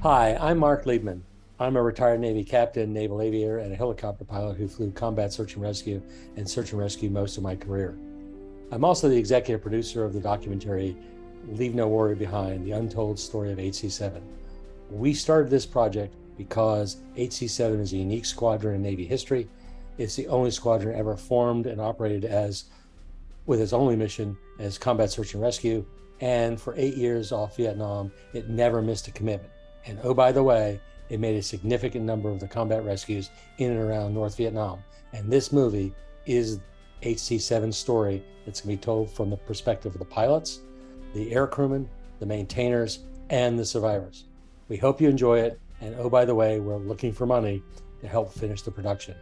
Hi, I'm Mark Liebman. I'm a retired Navy captain, naval aviator, and a helicopter pilot who flew combat search and rescue most of my career. I'm also the executive producer of the documentary Leave No Worry Behind, the untold story of HC-7. We started this project because HC-7 is a unique squadron in Navy history. It's the only squadron ever formed and operated with its only mission as combat search and rescue. And for 8 years off Vietnam, it never missed a commitment. And oh, by the way, it made a significant number of the combat rescues in and around North Vietnam. And this movie is HC-7's story that's going to be told from the perspective of the pilots, the aircrewmen, the maintainers, and the survivors. We hope you enjoy it. And oh, by the way, we're looking for money to help finish the production.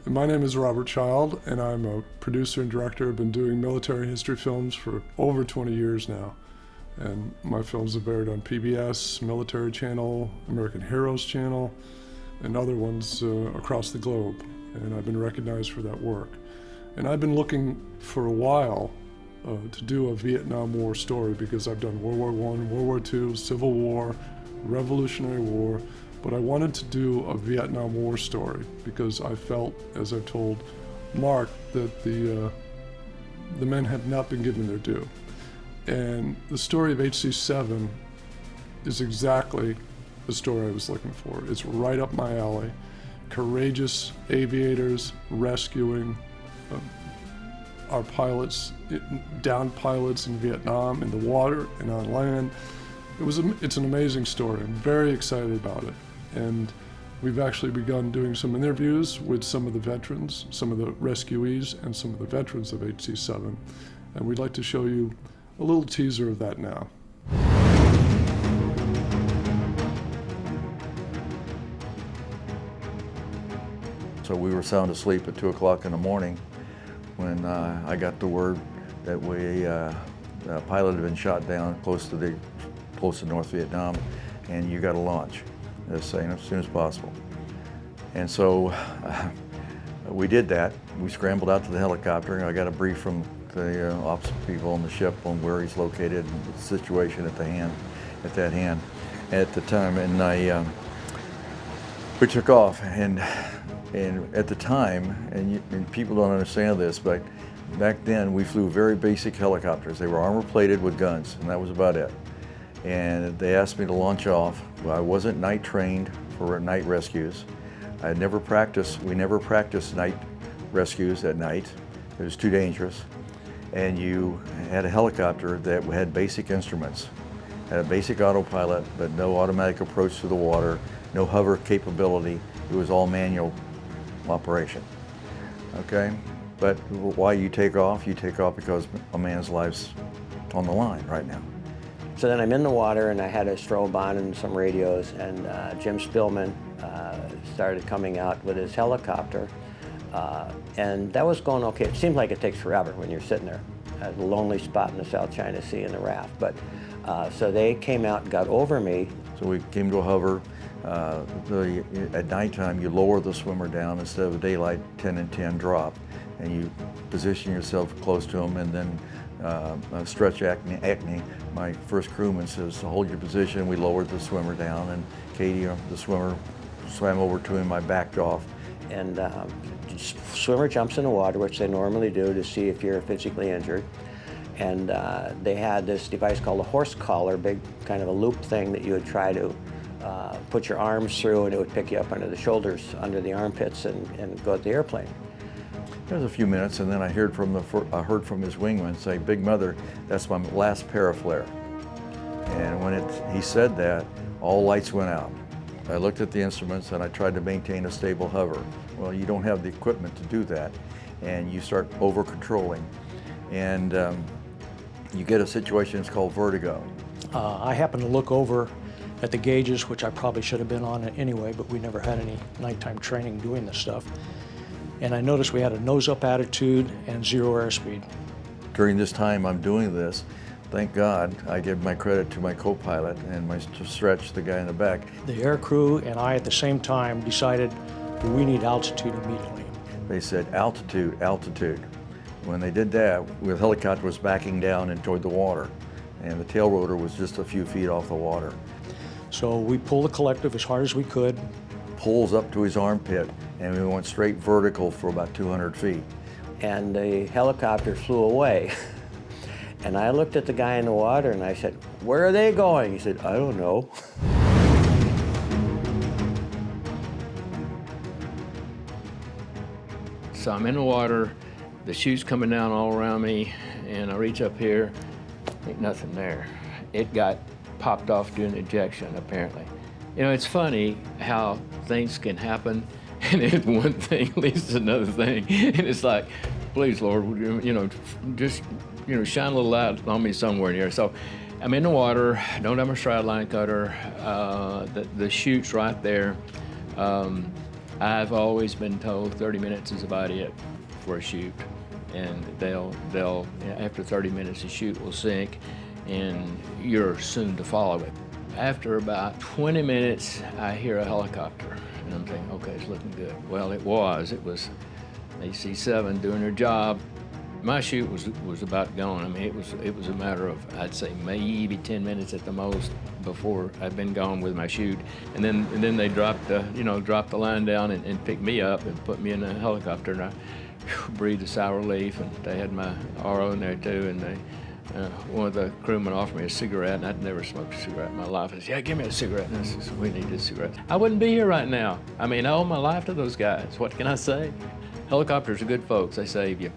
My name is Robert Child, and I'm a producer and director. I've been doing military history films for over 20 years now. And my films have aired on PBS, Military Channel, American Heroes Channel, and other ones across the globe. And I've been recognized for that work. And I've been looking for a while to do a Vietnam War story because I've done World War I, World War II, Civil War, Revolutionary War, but I wanted to do a Vietnam War story because I felt, as I've told Mark, that the men have not been given their due. And the story of HC-7 is exactly the story I was looking for. It's right up my alley. Courageous aviators rescuing our pilots, downed pilots in Vietnam, in the water and on land. It's an amazing story. I'm very excited about it. And we've actually begun doing some interviews with some of the veterans, some of the rescuees, and some of the veterans of HC-7. And we'd like to show you a little teaser of that now. So we were sound asleep at 2 o'clock in the morning when I got the word that a pilot had been shot down close to North Vietnam, and you got to launch as soon as possible. And so we did that. We scrambled out to the helicopter. I got a brief from the ops people on the ship on where he's located and the situation at the time, and we took off. And at the time, and people don't understand this, but back then we flew very basic helicopters. They were armor plated with guns, and that was about it. And they asked me to launch off. Well, I wasn't night trained for night rescues. We never practiced night rescues at night. It was too dangerous. And you had a helicopter that had basic instruments, had a basic autopilot, but no automatic approach to the water, no hover capability. It was all manual operation, okay? But why you take off? You take off because a man's life's on the line right now. So then I'm in the water, and I had a strobe on and some radios, and Jim Spillman started coming out with his helicopter. And that was going okay. It seems like it takes forever when you're sitting there at a lonely spot in the South China Sea in the raft. But so they came out and got over me. So we came to a hover. At nighttime, you lower the swimmer down instead of a daylight 10 and 10 drop, and you position yourself close to them, and then Stretch Acne, my first crewman, says to hold your position. We lowered the swimmer down, and Katie, the swimmer, swam over to him. I backed off. And swimmer jumps in the water, which they normally do to see if you're physically injured. And they had this device called a horse collar, big kind of a loop thing that you would try to put your arms through, and it would pick you up under the shoulders, under the armpits, and go at the airplane. There was a few minutes, and then I heard from his wingman say, "Big Mother, that's my last paraflare." And when he said that, all lights went out. I looked at the instruments and I tried to maintain a stable hover. Well, you don't have the equipment to do that, and you start over-controlling. And you get a situation that's called vertigo. I happened to look over at the gauges, which I probably should have been on it anyway, but we never had any nighttime training doing this stuff. And I noticed we had a nose-up attitude and zero airspeed. During this time I'm doing this, thank God, I give my credit to my co-pilot and my Stretch, the guy in the back. The air crew and I at the same time decided we need altitude immediately. They said, altitude, altitude. When they did that, the helicopter was backing down and toward the water, and the tail rotor was just a few feet off the water. So we pulled the collective as hard as we could. Pulls up to his armpit, and we went straight vertical for about 200 feet. And the helicopter flew away. And I looked at the guy in the water and I said, "Where are they going?" He said, "I don't know." So I'm in the water, the chute's coming down all around me, and I reach up here, ain't nothing there. It got popped off during ejection, apparently. You know, it's funny how things can happen, and then one thing leads to another thing, and it's like, please, Lord, you know, just, you know, shine a little light on me somewhere in here. So I'm in the water, don't have my stride line cutter, the chute's right there. I've always been told 30 minutes is about it for a chute, and they'll after 30 minutes the chute will sink, and you're soon to follow it. After about 20 minutes, I hear a helicopter, and I'm thinking, okay, it's looking good. Well, it was AC-7 doing their job. My chute was about gone. I mean, it was a matter of, I'd say, maybe 10 minutes at the most before I'd been gone with my chute. And then they dropped the line down and picked me up and put me in a helicopter, and I breathed a sigh of relief. And they had my RO in there too, and one of the crewmen offered me a cigarette, and I'd never smoked a cigarette in my life. I said, "Yeah, give me a cigarette." And I said, "We need this cigarette." I wouldn't be here right now. I mean, I owe my life to those guys. What can I say? Helicopters are good folks. They save you.